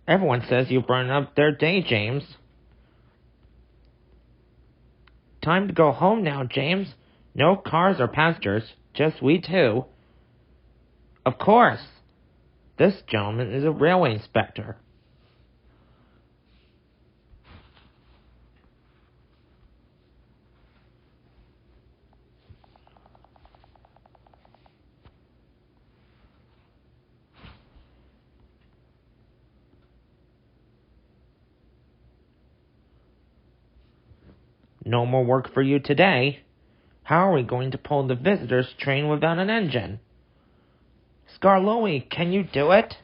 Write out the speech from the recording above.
Everyone says you burn up their day, James. Time to go home now, James. No cars or passengers, just we two. Of course. This gentleman is a railway inspector. No more work for you today. How are we going to pull the visitors' train without an engine? Scarloey, can you do it?